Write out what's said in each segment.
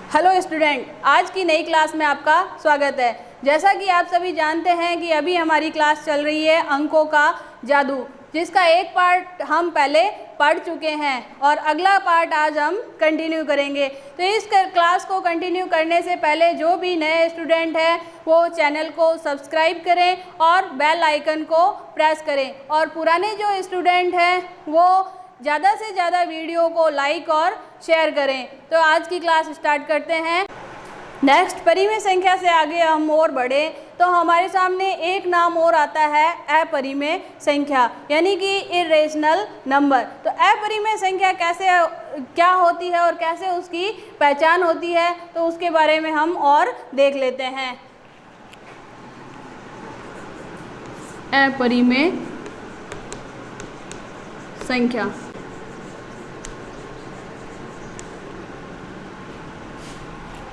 Hello student, आज की नई क्लास में आपका स्वागत है। जैसा कि आप सभी जानते हैं कि अभी हमारी क्लास चल रही है अंकों का जादू, जिसका एक पार्ट हम पहले पढ़ चुके हैं और अगला पार्ट आज हम कंटिन्यू करेंगे। तो इस क्लास को कंटिन्यू करने से पहले जो भी नए स्टूडेंट हैं वो चैनल को सब्सक्राइब करें और बेल आइकन को प्रेस करें, और पुराने जो स्टूडेंट हैं वो ज़्यादा से ज़्यादा वीडियो को लाइक और शेयर करें। तो आज की क्लास स्टार्ट करते हैं। नेक्स्ट, परिमेय संख्या से आगे हम और बढ़े तो हमारे सामने एक नाम और आता है अपरिमेय संख्या, यानी कि इरेशनल नंबर। तो अपरिमेय संख्या क्या होती है और कैसे उसकी पहचान होती है, तो उसके बारे में हम और देख लेते हैं। अपरिमेय संख्या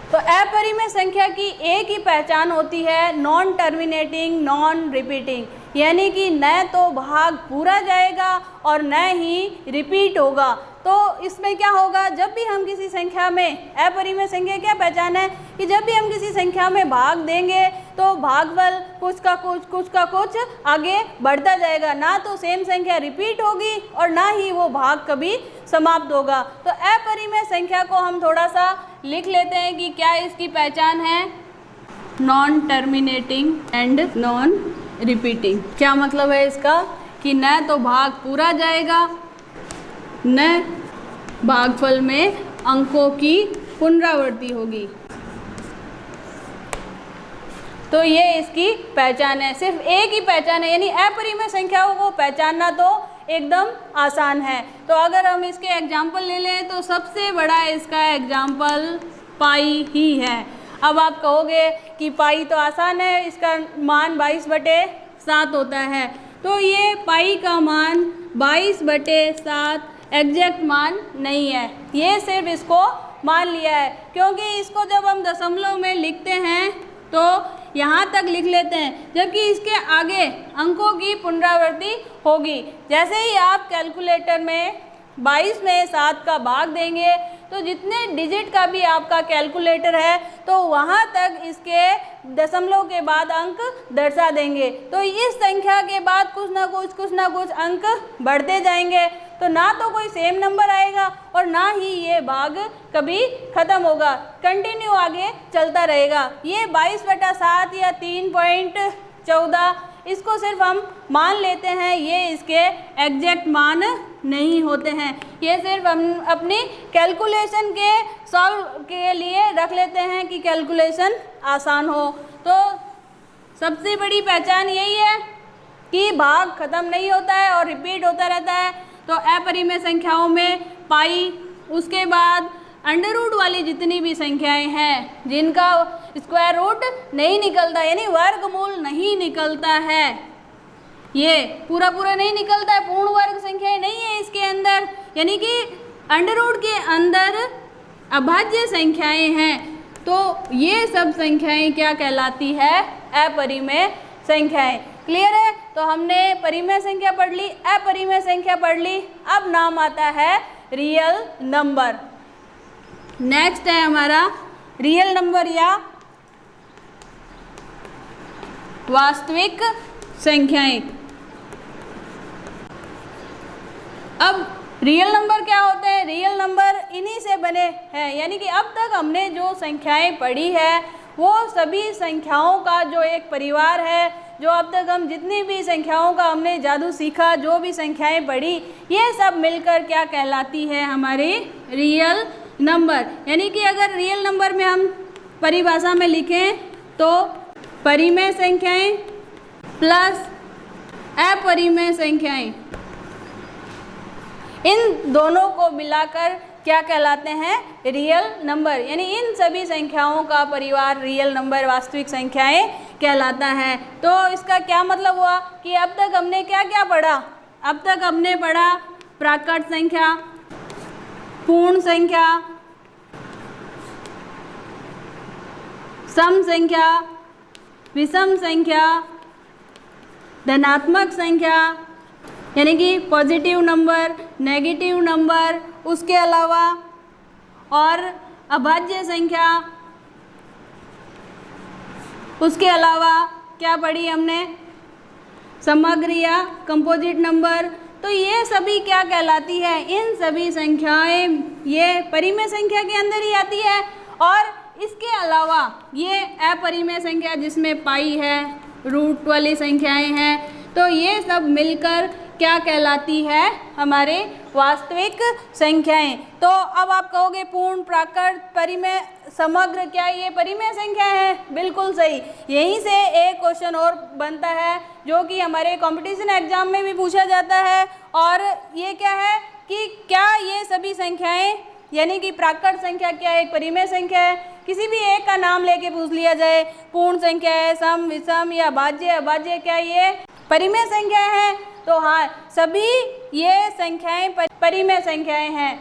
तो अपरिमेय संख्या की एक ही पहचान होती है, नॉन टर्मिनेटिंग नॉन रिपीटिंग, यानी कि न तो भाग पूरा जाएगा और न ही रिपीट होगा। तो इसमें क्या होगा, जब भी हम किसी संख्या में, अपरिमेय संख्या क्या पहचान है कि जब भी हम किसी संख्या में भाग देंगे तो भागफल कुछ का कुछ आगे बढ़ता जाएगा, ना तो सेम संख्या रिपीट होगी और ना ही वो भाग कभी समाप्त होगा। तो अपरिमेय संख्या को हम थोड़ा सा लिख लेते हैं कि क्या इसकी पहचान है, non terminating and non repeating. क्या मतलब है इसका कि न तो भाग पूरा जाएगा, न भागफल में अंकों की पुनरावृत्ति होगी। तो ये इसकी पहचान है, सिर्फ एक ही पहचान है, यानी अपरिमेय संख्याओं को पहचानना तो एकदम आसान है। तो अगर हम इसके एग्जाम्पल ले लें तो सबसे बड़ा इसका एग्जाम्पल पाई ही है। अब आप कहोगे कि पाई तो आसान है, इसका मान 22/7 होता है। तो ये पाई का मान 22/7 एग्जैक्ट मान नहीं है, ये सिर्फ इसको मान लिया है, क्योंकि इसको जब हम दशमलव में लिखते हैं तो यहाँ तक लिख लेते हैं, जबकि इसके आगे अंकों की पुनरावृत्ति होगी। जैसे ही आप कैलकुलेटर में 22 में 7 का भाग देंगे तो जितने डिजिट का भी आपका कैलकुलेटर है तो वहाँ तक इसके दशमलव के बाद अंक दर्शा देंगे। तो इस संख्या के बाद कुछ ना कुछ अंक बढ़ते जाएंगे, तो ना तो कोई सेम नंबर आएगा और ना ही ये भाग कभी ख़त्म होगा, कंटिन्यू आगे चलता रहेगा। ये 22/7 या 3.14 इसको सिर्फ हम मान लेते हैं, ये इसके एग्जैक्ट मान नहीं होते हैं, ये सिर्फ हम अपनी कैलकुलेशन के सॉल्व के लिए रख लेते हैं कि कैलकुलेशन आसान हो। तो सबसे बड़ी पहचान यही है कि भाग ख़त्म नहीं होता है और रिपीट होता रहता है। तो अपरिमेय संख्याओं में पाई, उसके बाद अंडर रूट वाली जितनी भी संख्याएं हैं जिनका स्क्वायर रूट नहीं निकलता, यानी वर्गमूल नहीं निकलता है, ये पूरा नहीं निकलता है, पूर्ण वर्ग संख्याएं नहीं है इसके अंदर, यानी कि अंडर रूट के अंदर अभाज्य संख्याएं हैं, तो ये सब संख्याएं क्या कहलाती है, अपरिमेय संख्याएं। क्लियर है? तो हमने परिमेय संख्या पढ़ ली, अपरिमेय संख्या पढ़ ली, अब नाम आता है रियल नंबर। नेक्स्ट है हमारा रियल नंबर या वास्तविक संख्याएं। अब रियल नंबर क्या होते हैं, रियल नंबर इन्हीं से बने हैं, यानी कि अब तक हमने जो संख्याएं पढ़ी है वो सभी संख्याओं का जो एक परिवार है, जो अब तक हम जितनी भी संख्याओं का हमने जादू सीखा, जो भी संख्याएं पढ़ी, ये सब मिलकर क्या कहलाती है, हमारी रियल नंबर। यानी कि अगर रियल नंबर में हम परिभाषा में लिखें तो परिमेय संख्याएं प्लस अपरिमेय संख्याएं, इन दोनों को मिलाकर क्या कहलाते हैं, रियल नंबर। यानी इन सभी संख्याओं का परिवार रियल नंबर, वास्तविक संख्याएं कहलाता है। तो इसका क्या मतलब हुआ कि अब तक हमने क्या क्या पढ़ा, अब तक हमने पढ़ा प्राकृत संख्या, पूर्ण संख्या, सम संख्या, विषम संख्या, धनात्मक संख्या यानी कि पॉजिटिव नंबर, नेगेटिव नंबर, उसके अलावा और अभाज्य संख्या, उसके अलावा क्या पढ़ी हमने, समग्र या कंपोजिट नंबर। तो ये सभी क्या कहलाती है, इन सभी संख्याएं ये परिमेय संख्या के अंदर ही आती है। और इसके अलावा ये अपरिमेय संख्या जिसमें पाई है, रूट वाली संख्याएं हैं, तो ये सब मिलकर क्या कहलाती है, हमारे वास्तविक संख्याएं। तो अब आप कहोगे पूर्ण, प्राकृत, परिमेय, समग्र, क्या ये परिमेय संख्या है? बिल्कुल सही। यहीं से एक क्वेश्चन और बनता है जो कि हमारे कंपटीशन एग्जाम में भी पूछा जाता है, और ये क्या है कि क्या ये सभी संख्याएं यानी कि प्राकृत संख्या क्या एक परिमेय संख्या है? किसी भी एक का नाम लेके पूछ लिया जाए, पूर्ण संख्या है, सम, विषम या भाज्य, अभाज्य, क्या ये परिमेय संख्या है? तो हाँ, सभी ये संख्याएं परिमेय संख्याएं हैं।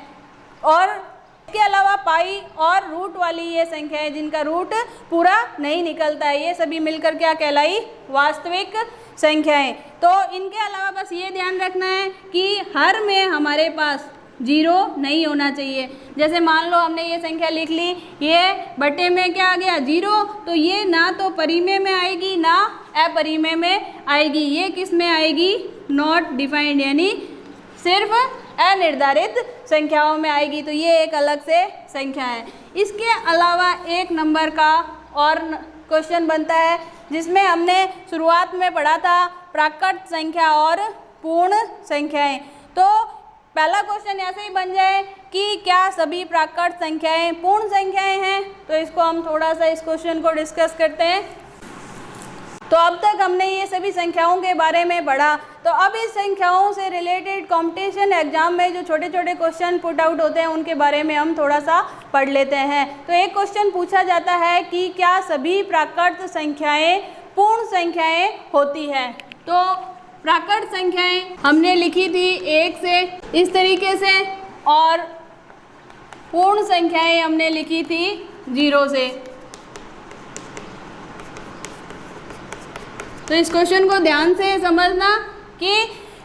और इसके अलावा पाई और रूट वाली ये संख्याएं जिनका रूट पूरा नहीं निकलता है, ये सभी मिलकर क्या कहलाई, वास्तविक संख्याएं। तो इनके अलावा बस ये ध्यान रखना है कि हर में हमारे पास जीरो नहीं होना चाहिए। जैसे मान लो हमने ये संख्या लिख ली, ये बटे में क्या आ गया, जीरो, तो ये ना तो परिमेय में आएगी ना अपरिमेय में आएगी, ये किस में आएगी, नॉट डिफाइंड, यानी सिर्फ अनिर्धारित संख्याओं में आएगी। तो ये एक अलग से संख्या है। इसके अलावा एक नंबर का और क्वेश्चन बनता है जिसमें हमने शुरुआत में पढ़ा था प्राकृत संख्या और पूर्ण संख्याएं। तो पहला क्वेश्चन ऐसे ही बन जाए कि क्या सभी प्राकृत संख्याएं पूर्ण संख्याएं हैं? तो इसको हम थोड़ा सा इस क्वेश्चन को डिस्कस करते हैं। तो अब तक हमने ये सभी संख्याओं के बारे में पढ़ा। तो अब इस संख्याओं से रिलेटेड कंपटीशन एग्जाम में जो छोटे छोटे क्वेश्चन पुट आउट होते हैं उनके बारे में हम थोड़ा सा पढ़ लेते हैं। तो एक क्वेश्चन पूछा जाता है कि क्या सभी प्राकृत संख्याएं पूर्ण संख्याएं होती है? तो प्राकृत संख्याएं हमने लिखी थी 1 से इस तरीके से, और पूर्ण संख्याएं हमने लिखी थी 0 से। तो इस क्वेश्चन को ध्यान से समझना कि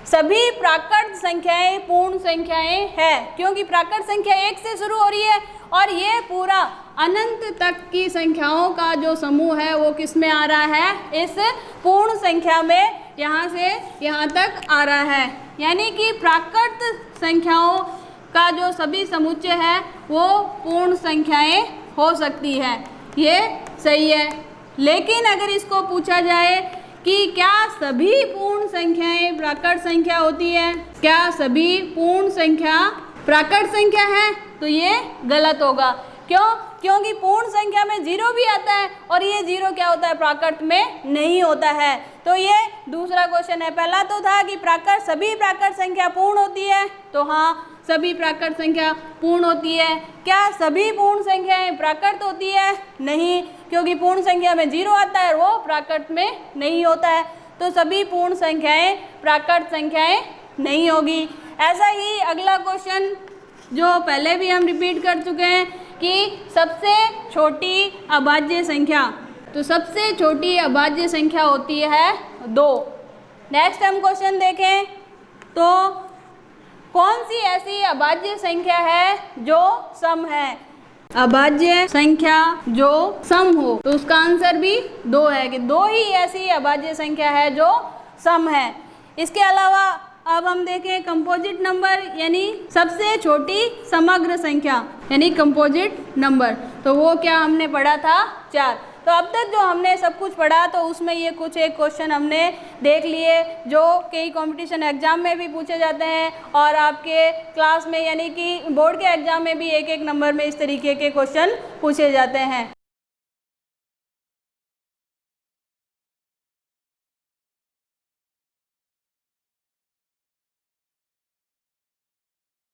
सभी प्राकृत संख्याएं पूर्ण संख्याएं हैं, क्योंकि प्राकृत संख्या 1 से शुरू हो रही है और ये पूरा अनंत तक की संख्याओं का जो समूह है वो किस में आ रहा है, इस पूर्ण संख्या में, यहाँ से यहाँ तक आ रहा है। यानी कि प्राकृत संख्याओं का जो सभी समुच्चय है वो पूर्ण संख्याएं हो सकती है, ये सही है। लेकिन अगर इसको पूछा जाए कि क्या सभी पूर्ण संख्याएं प्राकृत संख्या होती है, क्या सभी पूर्ण संख्या प्राकृत संख्या है, तो ये गलत होगा। क्यों? क्योंकि पूर्ण संख्या में 0 भी आता है और ये 0 क्या होता है, प्राकृत में नहीं होता है। तो ये दूसरा क्वेश्चन है। पहला तो था कि सभी प्राकृत संख्या पूर्ण होती है, तो हाँ सभी प्राकृत संख्या पूर्ण होती है। क्या सभी पूर्ण संख्याएं प्राकृत होती है? नहीं, क्योंकि पूर्ण संख्या में 0 आता है और वो प्राकृत में नहीं होता है। तो सभी पूर्ण संख्याएं प्राकृत संख्याएं नहीं होगी। ऐसा ही अगला क्वेश्चन जो पहले भी हम रिपीट कर चुके हैं कि सबसे छोटी अभाज्य संख्या, तो सबसे छोटी अभाज्य संख्या होती है 2। नेक्स्ट हम क्वेश्चन देखें तो कौन सी ऐसी अभाज्य संख्या है जो सम है? अभाज्य संख्या जो सम हो, तो उसका आंसर भी 2 है कि 2 ही ऐसी अभाज्य संख्या है जो सम है। इसके अलावा अब हम देखें कंपोजिट नंबर, यानी सबसे छोटी समग्र संख्या, यानी कंपोजिट नंबर, तो वो क्या हमने पढ़ा था, 4। तो अब तक जो हमने सब कुछ पढ़ा तो उसमें ये कुछ एक क्वेश्चन हमने देख लिए जो कई कंपटीशन एग्जाम में भी पूछे जाते हैं और आपके क्लास में यानी कि बोर्ड के एग्जाम में भी एक एक नंबर में इस तरीके के क्वेश्चन पूछे जाते हैं।